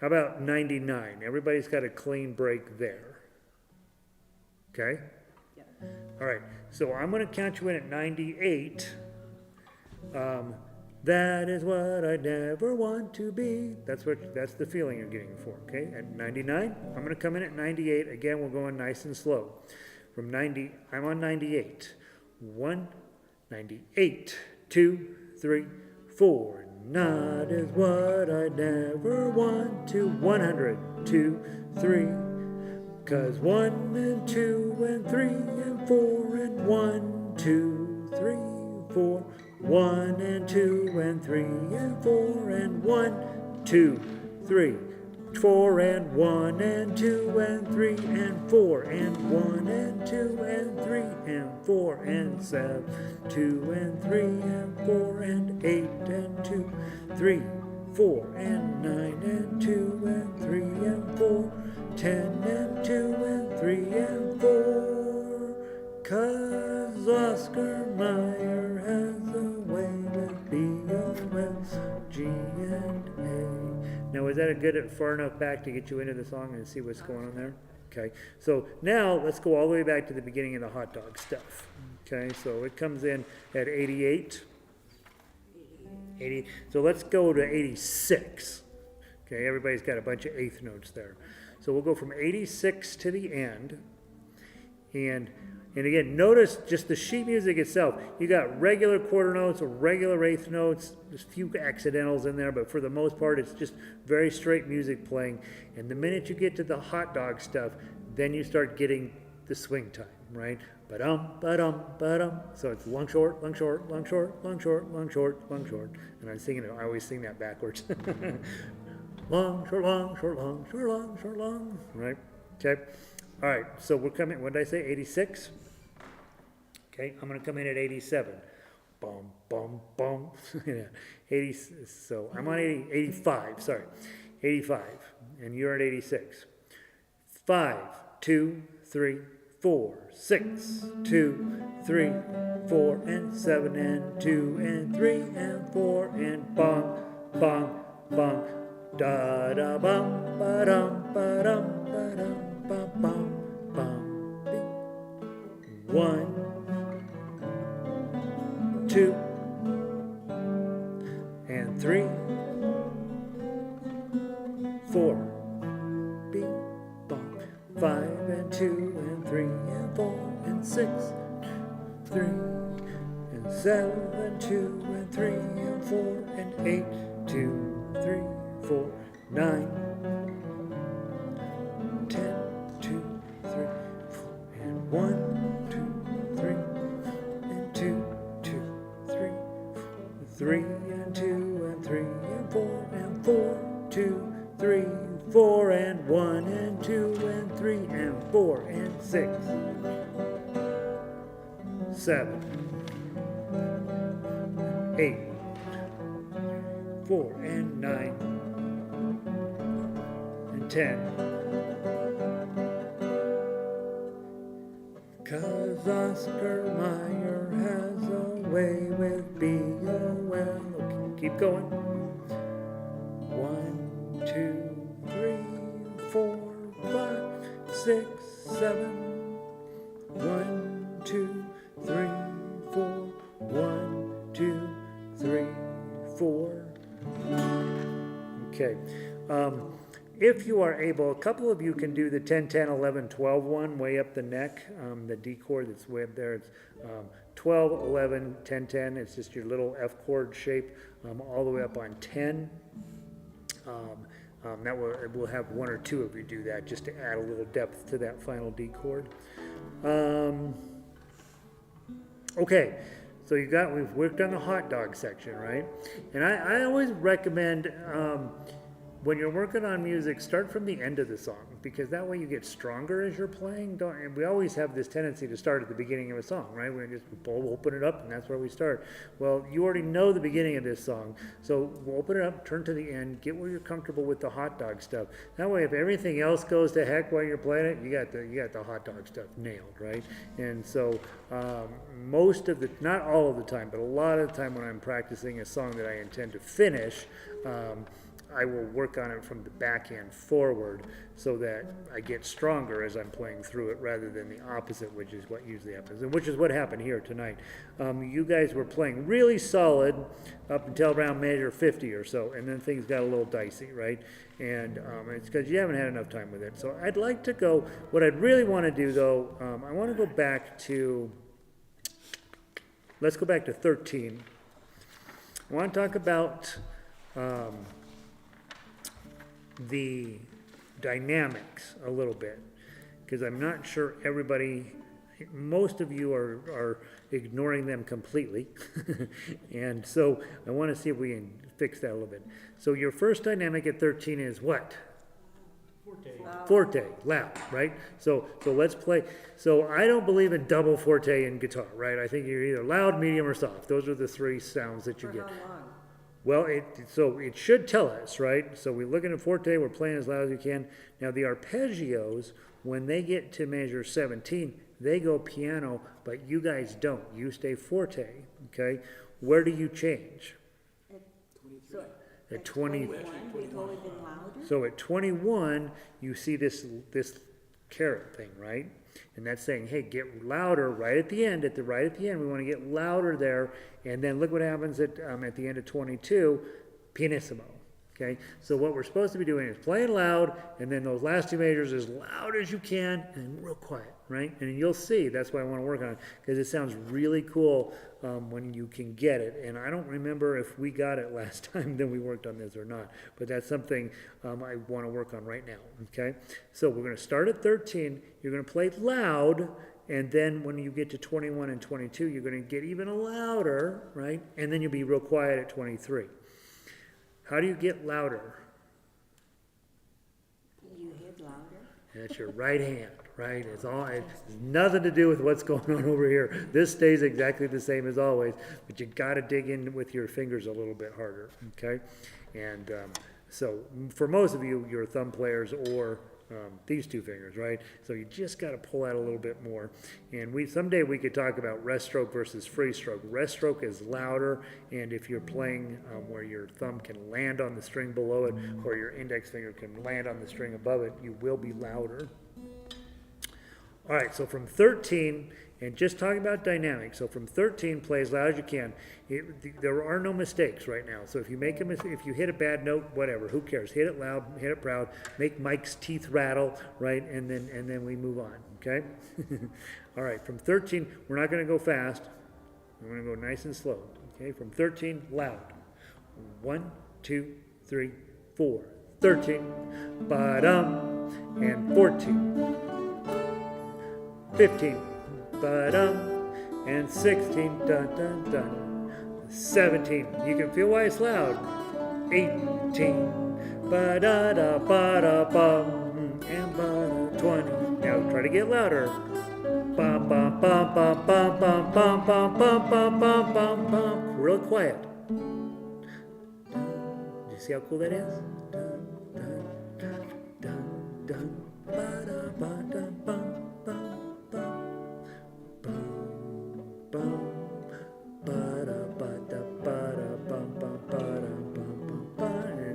how about 99? Everybody's got a clean break there. Okay. Yeah. All right, so I'm going to count you in at 98. That is what I never want to be. That's the feeling you're getting for. Okay, at 99, I'm going to come in at 98. Again, we're going nice and slow. From 90, I'm on 98. 1, 98, 2, 3, 4. Not is what I never want to. 100, 2, 3. 'Cause 1 and 2 and 3 and 4 and 1, 2, 3, 4. 1 and 2 and 3 and 4 and 1, 2, 3, 4 and 1 and 2 and 3 and 4 and 1 and 2 and 3 and 4 and 7, 2 and 3 and 4 and 8 and 2, 3, 4 and 9 and 2 and 3 and 4, 10 and 2 and 3 and 4. 'Cause Oscar Mayer has a way with B-O-S, G and A. Now, is that a good far enough back to get you into the song and see what's going on there? Okay, so now let's go all the way back to the beginning of the hot dog stuff. Okay, so it comes in at 88. 80. So let's go to 86. Okay, everybody's got a bunch of eighth notes there. So we'll go from 86 to the end. And again, notice just the sheet music itself. You got regular quarter notes or regular eighth notes. There's a few accidentals in there, but for the most part, it's just very straight music playing. And the minute you get to the hot dog stuff, then you start getting the swing time, right? Ba-dum, ba-dum, ba-dum. So it's long, short, long, short, long, short, long, short, long, short, long, short. And I'm singing it. I always sing that backwards. Long, short, long, short, long, short, long, short, long. Right? Okay. All right. So we're coming. What did I say? 86. Okay, I'm going to come in at 87. Boom, boom, boom. 80, so I'm on 85, sorry. 85, and you're at 86. 5, 2, 3, 4, 6, 2, 3, 4, and 7, and 2, and 3, and 4, and bong, bong, bong. Da da bum, ba dum, ba dum, ba dum, ba bum, bum, bing. 1, 2 and 3, 4, B, bong, 5 and 2 and 3 and 4 and 6, 3 and 7 and 2 and 3 and 4 and 8, 2, 3, 4, 9, 10, 2, 3, 4 and 1, 2, 3 and 2. 3 and 2 and 3 and 4 and 4, 2, 3, 4 and 1 and 2 and 3 and 4 and 6, 7, 8, 4 and 9 and 10. 'Cause Oscar Mayer has a way with B-O-L. Okay, keep going. 1, 2, 3, 4, 5, 6, 7. 1, 2, 3, 4. 1, 2, 3, 4. Okay. If you are able, a couple of you can do the 10, 10, 11, 12 one way up the neck, the D chord that's way up there. It's 12, 11, 10, 10. It's just your little F chord shape all the way up on 10. That we'll have one or two of you do that just to add a little depth to that final D chord. Okay, so we've worked on the hot dog section, right? And I always recommend when you're working on music, start from the end of the song, because that way you get stronger as you're playing. And we always have this tendency to start at the beginning of a song, right? We just open it up, and that's where we start. Well, you already know the beginning of this song, so we'll open it up, turn to the end, get where you're comfortable with the hot dog stuff. That way, if everything else goes to heck while you're playing it, you got the hot dog stuff nailed, right? And so most of the, not all of the time, but a lot of the time when I'm practicing a song that I intend to finish, I will work on it from the back end forward so that I get stronger as I'm playing through it rather than the opposite, which is what usually happens, and which is what happened here tonight. You guys were playing really solid up until around measure 50 or so, and then things got a little dicey, right? And it's because you haven't had enough time with it. So I'd like to go, what I'd really want to do though, I want to go back to, let's go back to 13. I want to talk about the dynamics a little bit, because I'm not sure everybody, most of you are ignoring them completely. And so I want to see if we can fix that a little bit. So your first dynamic at 13 is what? Forte, loud, right? So let's play. So I don't believe in double forte in guitar, right? I think you're either loud, medium, or soft. Those are the three sounds that you For get. how long? Well, so it should tell us, right? So we're looking at forte, we're playing as loud as we can. Now the arpeggios, when they get to measure 17, they go piano, but you guys don't. You stay forte, okay? Where do you change? So At 20. 21, we go even louder? So at 21, you see this caret thing, right? And that's saying, hey, get louder right at the end. Right at the end, we want to get louder there. And then look what happens at the end of 22, pianissimo. Okay, so what we're supposed to be doing is playing loud, and then those last two measures as loud as you can, and real quiet, right? And you'll see, that's why I want to work on it, because it sounds really cool when you can get it. And I don't remember if we got it last time that we worked on this or not, but that's something I want to work on right now, okay? So we're going to start at 13, you're going to play loud, and then when you get to 21 and 22, you're going to get even louder, right? And then you'll be real quiet at 23. How do you get louder? You hit louder? That's your right hand, right? It's nothing to do with what's going on over here. This stays exactly the same as always, but you got to dig in with your fingers a little bit harder, okay? And so for most of you, you're thumb players or these two fingers, right? So you just got to pull out a little bit more. And someday we could talk about rest stroke versus free stroke. Rest stroke is louder, and if you're playing where your thumb can land on the string below it, or your index finger can land on the string above it, you will be louder. All right, so from 13, and just talking about dynamics, so from 13, play as loud as you can. There are no mistakes right now. So if you make a mistake, if you hit a bad note, whatever, who cares? Hit it loud, hit it proud, make Mike's teeth rattle, right? And then we move on, okay? All right, from 13, we're not going to go fast. We're going to go nice and slow, okay? From 13, loud. 1, 2, 3, 4. 13, ba-dum, and 14. 15, ba-dum, and 16, dun, dun, dun. 17, you can feel why it's loud. 18, ba-da-da, ba-da-bum, and ba-da, 20. Now try to get louder. Bum, bum, bum, bum, bum, bum, bum, bum, bum, bum, bum, bum, bum. Real quiet. Do you see how cool that is? Dun, dun, dun, dun, dun, ba-da, ba-da, bum.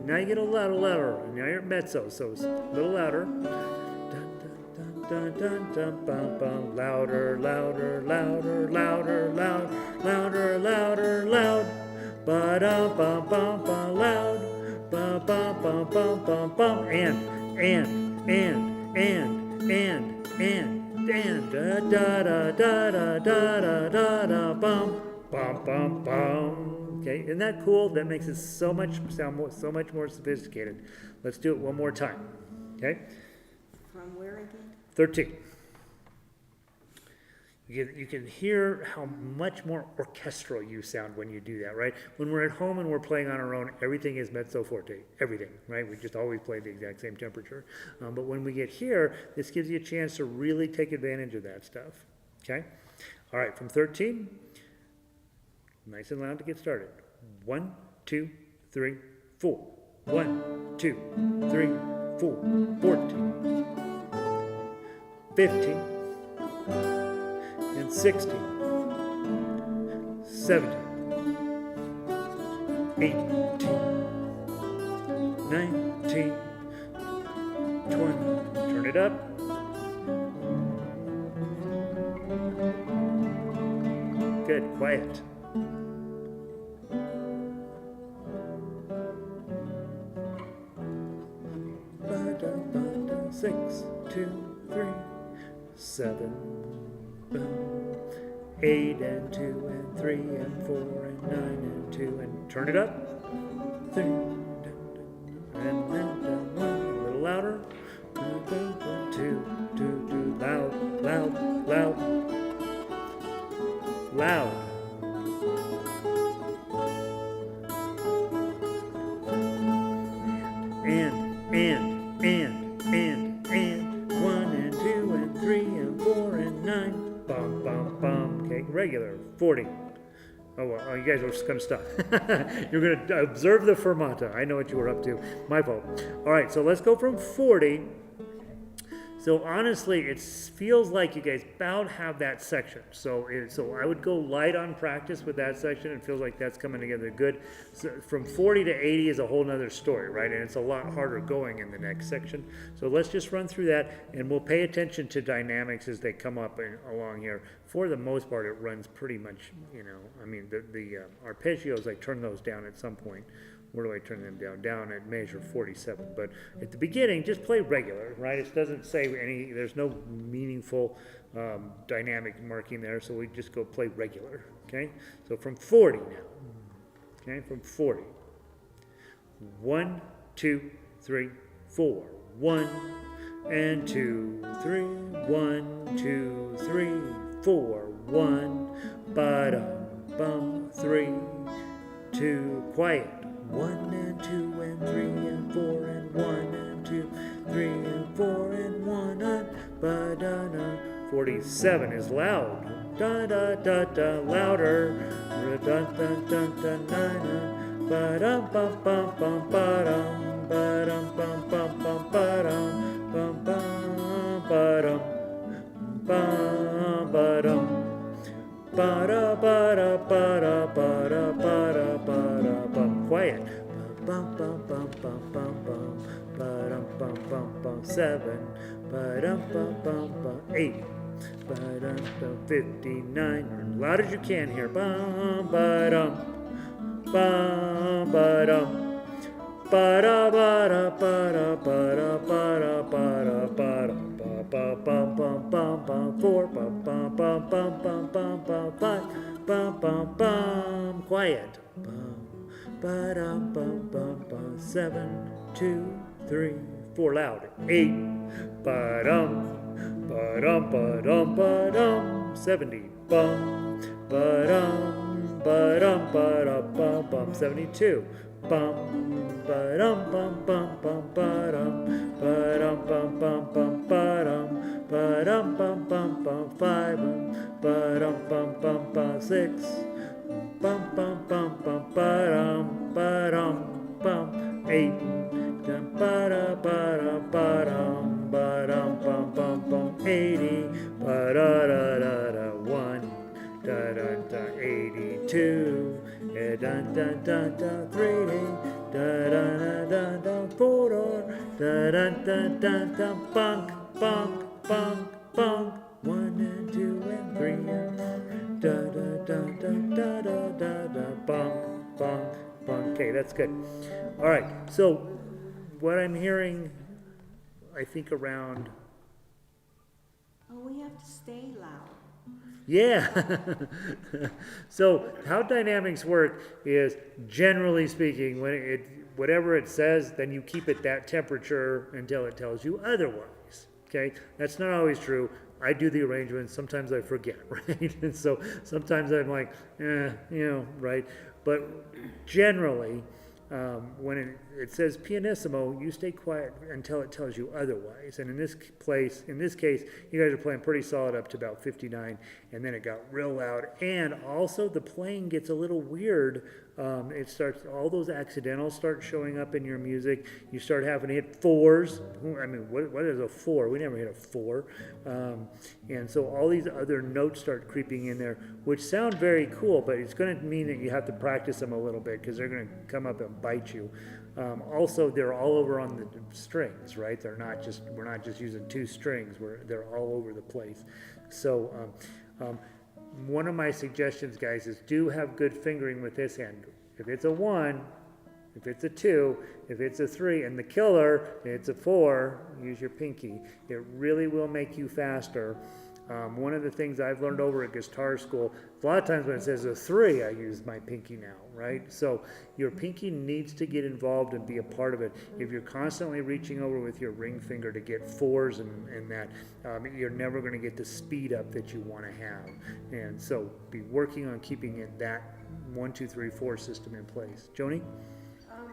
Now you get a little louder. Now you're at mezzo, so it's a little louder. Dun, dun, dun, dun, dun, bum, bum. Louder, louder, louder, louder, loud, louder, louder, loud. Ba-dum, bum, bum, bum, loud. Bum, bum, bum, bum, bum, bum. And. Da, da, da, da, da, da, da, da, bum. Bum, bum, bum. Okay, isn't that cool? That makes it so much more sophisticated. Let's do it one more time. Okay? From where again? 13. You can hear how much more orchestral you sound when you do that, right? When we're at home and we're playing on our own, everything is mezzo forte, everything, right? We just always play the exact same temperature. But when we get here, this gives you a chance to really take advantage of that stuff, okay? All right, from 13, nice and loud to get started. 1, 2, 3, 4. 1, 2, 3, 4. 14. 15. And 16. 17. 18. 19. 20. Turn it up. Good, quiet. 6, 2, 3, 7, boom. 8 and 2 and 3 and 4 and 9 and 2 and turn it up. 3 and then down 1, a little louder. 2, 2, loud, loud, loud, loud. And regular. 40. Oh, well, you guys were just going to stop. You're going to observe the fermata. I know what you were up to. My fault. All right, so let's go from 40. So honestly, it feels like you guys about have that section. So I would go light on practice with that section. It feels like that's coming together good. So from 40 to 80 is a whole nother story, right? And it's a lot harder going in the next section. So let's just run through that, and we'll pay attention to dynamics as they come up along here. For the most part, it runs pretty much, I mean, the arpeggios, I turn those down at some point. Where do I turn them down? Down at measure 47. But at the beginning, just play regular, right? It doesn't say there's no meaningful dynamic marking there, so we just go play regular, okay? So from 40 now, okay? From 40. 1, 2, 3, 4. 1 and 2, 3. 1, 2, 3, 4. 1, ba-dum, 3, 2, quiet. 1 and 2 and 3 and 4 and 1 and 2, 3 and 4 and 1 and ba-da-da. 47 is loud. Da-da-da-da, louder. Ra-da-da-da-da-da-da. Ba-dum-bum-bum-bum, ba-dum, ba-dum-bum-bum-bum, ba-dum, bum-bum, ba-dum, ba-dum. Ba-da, ba-da, ba-da, ba-da, ba-da, ba-da, bum. Quiet. Bum, bum, bum, bum, bum, bum. Ba-dum, bum, bum, bum. 7. Ba-dum, bum, bum, bum. 8. Ba-dum, bum. 59. Loud as you can here. Bum, ba-dum. Bum, ba-dum. Ba-da, ba-da, ba-da, ba-da, ba-da, ba-da, ba-da. Bum bum bum bum bum 4 bum bum bum bum bum bum bum 5 bum bum bum quiet bum ba dum bum bum bum 7 2 3 4 loud 8 ba dum ba dum ba dum ba dum 70 bum ba dum ba dum ba dum bum bum 72 bum ba dum bum bum bum ba dum ba dum bum bum bum ba dum ba dum bum bum bum 5 ba dum bum bum bum 6 bum bum bum bum ba dum bum 8 dum ba da ba da ba dum bum bum bum 80 ba da da da da 1 da da da 82 da da da da 3 da da da da da 4 da da da da da bunk bunk bunk bunk 1 and 2 and 3 and 4 da da da da da da da da bunk bunk bunk. Okay, that's good. All right, so what I'm hearing, I think around. Oh, we have to stay loud. Yeah. So how dynamics work is, generally speaking, whatever it says, then you keep it that temperature until it tells you otherwise. Okay, that's not always true. I do the arrangements. Sometimes I forget, right? And so sometimes I'm like, right? But generally, when it says pianissimo, you stay quiet until it tells you otherwise. And in this case, you guys are playing pretty solid up to about 59, and then it got real loud. And also, the playing gets a little weird. All those accidentals start showing up in your music. You start having to hit 4s. I mean, what is a 4? We never hit a 4. And so all these other notes start creeping in there, which sound very cool, but it's going to mean that you have to practice them a little bit, because they're going to come up and bite you. Also, they're all over on the strings, right? We're not just using 2 strings. They're all over the place. So one of my suggestions, guys, is do have good fingering with this hand. If it's a 1, if it's a 2, if it's a 3, and the killer, it's a 4, use your pinky. It really will make you faster. One of the things I've learned over at guitar school, a lot of times when it says a 3, I use my pinky now, right? So your pinky needs to get involved and be a part of it. If you're constantly reaching over with your ring finger to get 4s and that, you're never going to get the speed up that you want to have. And so be working on keeping it that 1, 2, 3, 4 system in place. Joni? On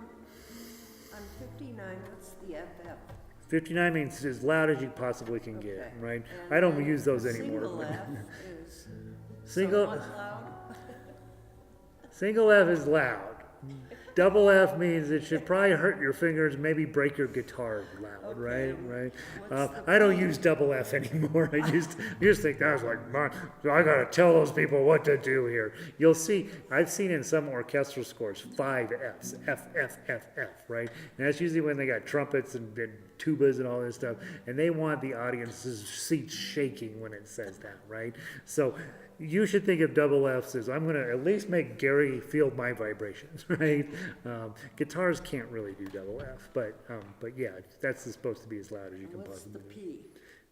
59, what's the FF? 59 means as loud as you possibly can get, Okay. right? And I don't then use those the anymore. Single but- F is Single, Somewhat loud? single F is loud. Double F means it should probably hurt your fingers, maybe break your guitar loud, Okay. right? What's the I don't P? use double F anymore. I used to think that was like, man, I gotta tell those people what to do here. You'll see, I've seen in some orchestral scores 5 Fs, F, F, F, F, right? And that's usually when they got trumpets and tubas and all this stuff, and they want the audience's seats shaking when it says that, right? So you should think of double Fs as I'm going to at least make Gary feel my vibrations, right? Guitars can't really do double F, but yeah, that's supposed to be as loud as you can What's the possibly do. P?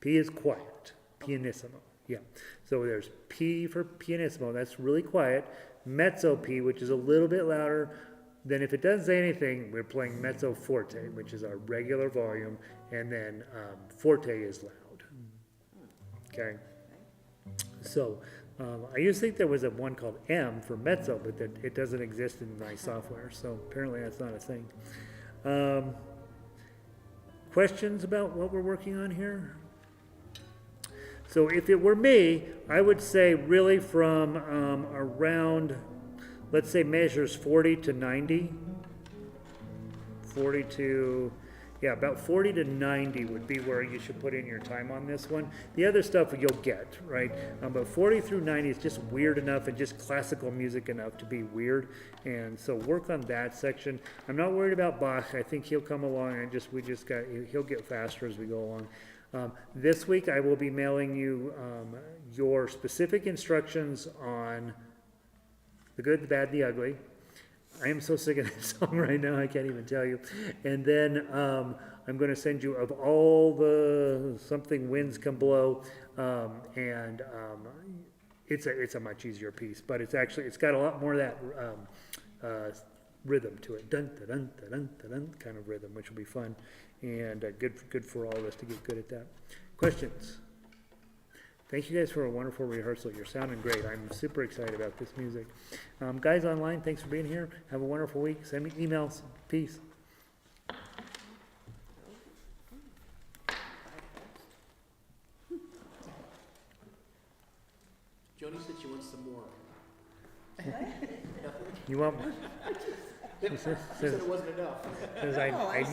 P is quiet, pianissimo, yeah. So there's P for pianissimo, that's really quiet. Mezzo P, which is a little bit louder. Then if it doesn't say anything, we're playing mezzo forte, which is our regular volume, and then forte is loud. Okay? So I used to think there was one called M for mezzo, but that it doesn't exist in my software, so apparently that's not a thing. Questions about what we're working on here? So if it were me, I would say really from around, let's say measures 40 to 90. 40 to, yeah, about 40 to 90 would be where you should put in your time on this one. The other stuff you'll get, right? But 40 through 90 is just weird enough and just classical music enough to be weird. And so work on that section. I'm not worried about Bach. I think he'll come along and he'll get faster as we go along. This week I will be mailing you your specific instructions on the good, the bad, the ugly. I am so sick of that song right now, I can't even tell you. And then I'm going to send you of all the something winds can blow, and it's a much easier piece, but it's got a lot more of that rhythm to it, dun dun dun dun dun dun kind of rhythm, which will be fun and good for all of us to get good at that. Questions? Thank you guys for a wonderful rehearsal. You're sounding great. I'm super excited about this music. Guys online, thanks for being here. Have a wonderful week. Send me emails. Peace. Joni said she wants some more. You want? She said it wasn't enough. Says I Oh, I need